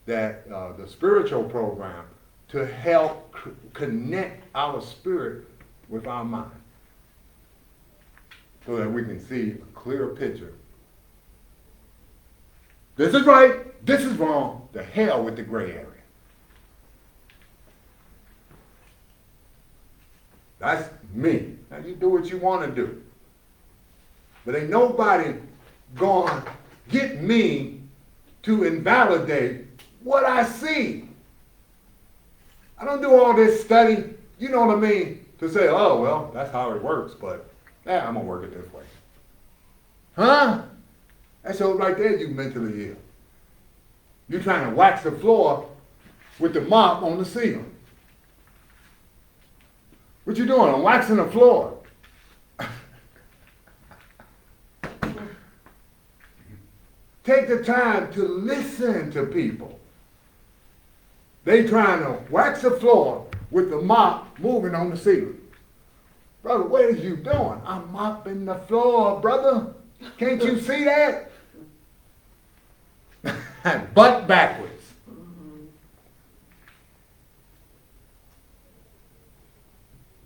that the spiritual program, to help connect our spirit with our mind, so that we can see a clear picture. This is right, this is wrong, the hell with the gray area. That's me. Now you do what you want to do. But ain't nobody gonna get me to invalidate what I see. I don't do all this study, you know what I mean, to say, oh, well, that's how it works, but I'm gonna work it this way. Huh? That shows right there you mentally ill. You're trying to wax the floor with the mop on the ceiling. What you doing? I'm waxing the floor. Take the time to listen to people. They trying to wax the floor with the mop moving on the ceiling. Brother, what are you doing? I'm mopping the floor, brother. Can't you see that? Butt backwards.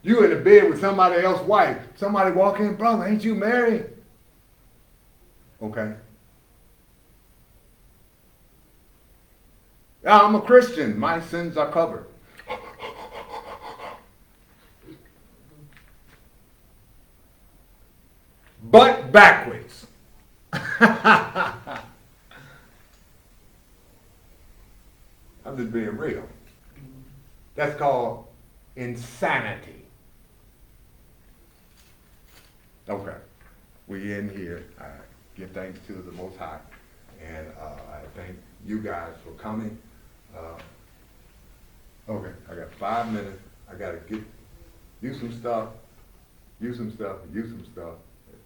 You in the bed with somebody else's wife. Somebody walk in, brother, ain't you married? Okay. Yeah, I'm a Christian. My sins are covered. Butt backwards. I'm just being real. That's called insanity. Okay, we in here. I give thanks to the Most High, and I thank you guys for coming. Okay, I got 5 minutes. I gotta get you some stuff, you some stuff, you some stuff.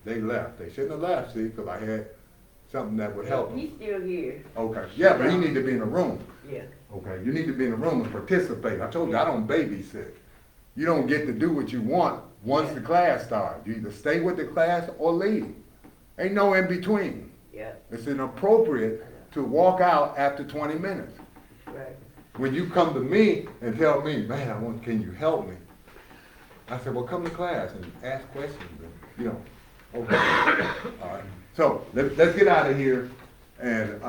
They left. They shouldn't have left, see, because I had something that would help them. He's still here. Okay, yeah, but he need to be in a room. Yeah. Okay, you need to be in a room and participate. I told you I don't babysit. You don't get to do what you want once the class starts. You either stay with the class or leave. Ain't no in between. Yeah. It's inappropriate to walk out after 20 minutes. Right. When you come to me and tell me, man, can you help me? I said, well, come to class and ask questions. And, you know, okay. All right. So let's get out of here and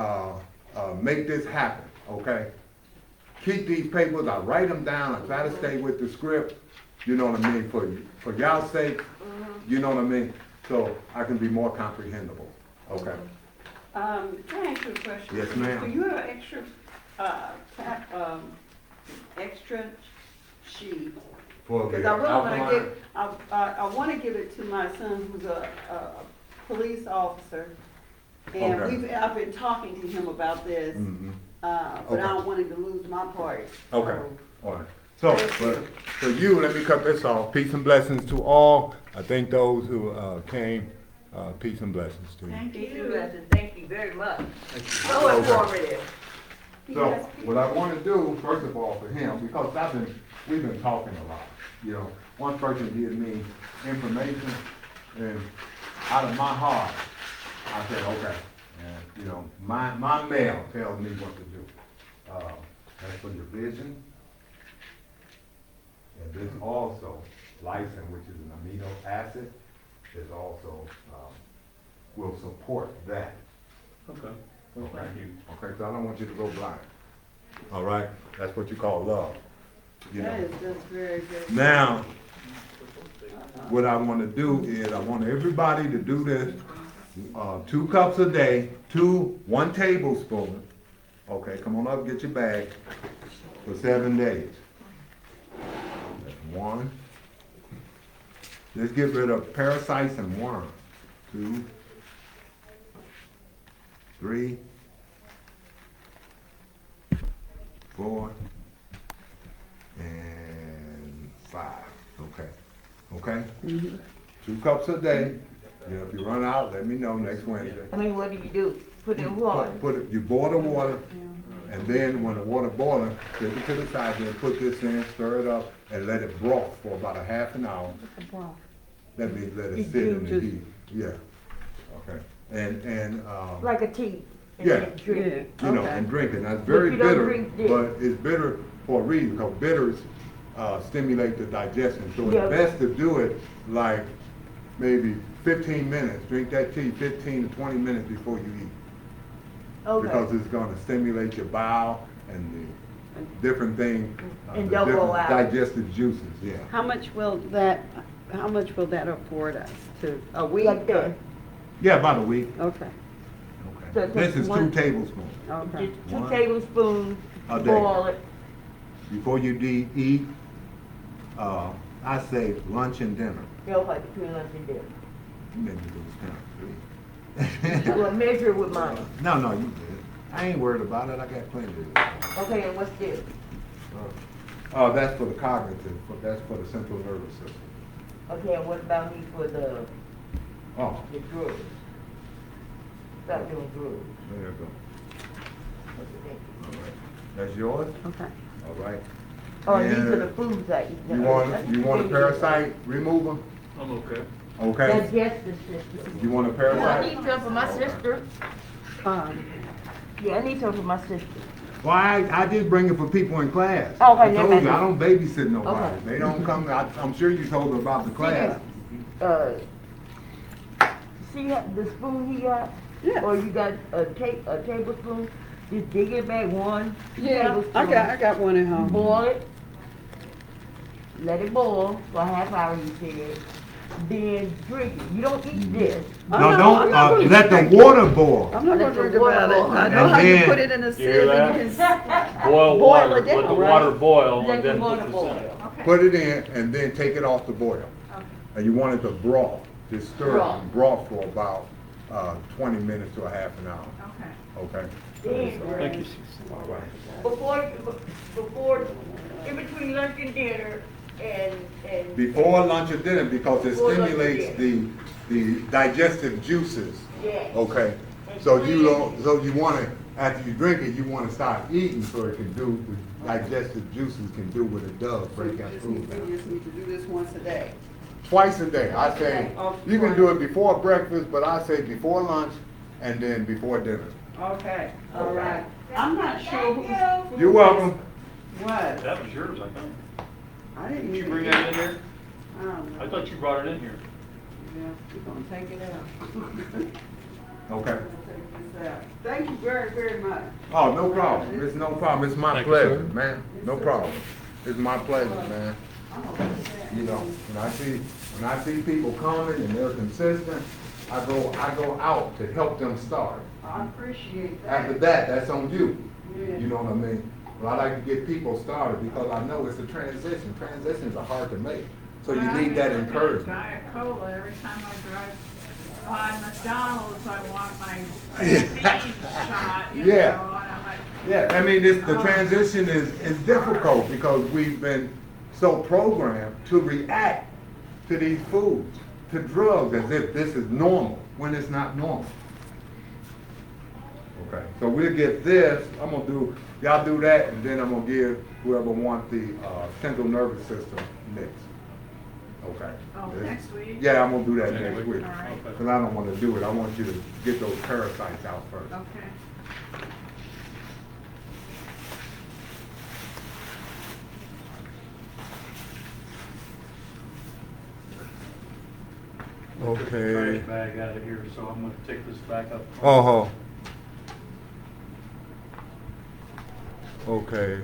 make this happen, okay? Keep these papers. I write them down. I try to stay with the script. You know what I mean? For y'all's sake, you know what I mean? So I can be more comprehensible, okay? Can I ask you a question? Yes, ma'am. Do you have an extra sheet? For Because the I really want alkaline. to give, I want to give it to my son who's a police officer. And Okay. I've been talking to him about this, Mhm. but Okay. I don't want him to lose my part. Okay, all right. So, for you, let me cut this off. Peace and blessings to all. I thank those who came. Peace and blessings to you. Thank Peace and you. blessings. Thank you very much. So Okay. informative. So, what I want to do, first of all, for him, because we've been talking a lot. You know, one person gives me information, and out of my heart, I said, okay. And, you know, my mail tells me what to do. That's for your vision. And this also, lysine, which is an amino acid, is also, will support that. Okay. Okay. Okay, so I don't want you to go blind. All right? That's what you call love. You That know. is just very good. Now, what I want to do is I want everybody to do this 2 cups a day, 1 tablespoon. Okay, come on up, get your bag for 7 days. That's 1. Let's get rid of parasites and worms. 2, 3, 4, and 5. Okay. Okay? 2 cups a day. You know, if you run out, let me know next Wednesday. I mean, what do? Put in water. You boil the water, and then when the water boils, take it to the side, then put this in, stir it up, and let it broth for about a half an hour. That means let You it sit in the just- heat, yeah, okay. And, Like a tea. And Yeah. then drink it. you know, Okay. and drink it. Now, it's very you don't bitter, drink this. but it's bitter for a reason, because bitters, stimulate the digestion. So Yeah. it's best to do it like maybe 15 minutes, drink that tea 15 to 20 minutes before you eat. Because it's gonna stimulate your bowel and the different things, And the don't go different out. digestive juices, yeah. How much will that afford us to, a week? Like that. Yeah, about a week. Okay, So Okay. This take is one- 2 tablespoons. okay. Just 2 One. tablespoons, A day. boil it. Before you eat, I say lunch and dinner. Feel like between lunch and dinner. You made me lose count. Well, measure it with mine. No, you did. I ain't worried about it, I got plenty of it. Okay, and what's this? That's for the cognitive, but that's for the central nervous system. Okay, and what about me for the Oh, drugs? Stop doing drugs. there you go. Okay. All right. That's yours? Okay. All right. Oh, these are And the foods I eat. You want a parasite remover? I'm okay. Okay. Digestive system. You want a Yeah, I parasite? need some for my sister. Yeah, I need some for my sister. Well, I did bring it for people in class. Okay, I never told mind. you, I don't babysit nobody. Okay. They don't come, I'm sure you told them about the class. See the spoon he got? Yeah. Or you got a tablespoon? Just dig it back one Yeah, tablespoon. I got one at home. Boil it. Let it boil for a half hour, you said. Then drink it. You don't eat this. I'm No, not- don't, I'm not gonna let drink the water boil. I'm not Let gonna the drink water about it. boil. I know And how you then- put it in a You sieve hear and you that? can. Boil Boil water, it down, let the right? water boil, Let and the then water put boil. the Put it in and then take it off the boil. And you want it to broth, just stir Broth. it, broth for about 20 minutes to a half an hour. Okay. Okay? Then, Thank you. All right. before, in between lunch and dinner and. Before lunch or dinner, because it Before lunch or stimulates the digestive juices. Yes. Okay? So you want to, after you drink it, you want to start eating so it can do, the digestive juices can do what it does, So you break that just food need, down. you just need to do this once a day. Twice a day, I say, Oh, you can do it before breakfast, but I say before lunch and then before dinner. Okay, all right. I'm not sure who's. You're welcome. What? That was yours, I think. I didn't Did you even. bring that in there? I don't know. I thought you brought it in here. Yeah, we're gonna take it out. Okay. Take this out. Thank you very, very much. Oh, no problem. It's no problem. It's my Thank you, pleasure, sir. man. No problem. It's my pleasure, man. I'm gonna put that You know, when I see people coming and they're consistent, I go out to help them start. I appreciate that. After that, that's on you. Yeah. You know what I mean? But I like to get people started because I know it's a transition. Transitions are hard to make. So you need that encouragement. Diet Cola, every time I drive by McDonald's, I want my bean shot, you know, Yeah. and I'm like, Yeah, I mean, the transition is difficult because we've been so programmed to react to these foods, to drugs, as if this is normal, when it's not normal. Okay, so we'll get this, y'all do that, and then I'm gonna give whoever wants the central nervous system mix. Okay? oh, This- next week? Yeah, I'm gonna do that next week. All right. Because I don't wanna do it, I want you to get those parasites out first. Okay. Okay. Trash bag out of here, so I'm gonna take this back up. Oh. Okay.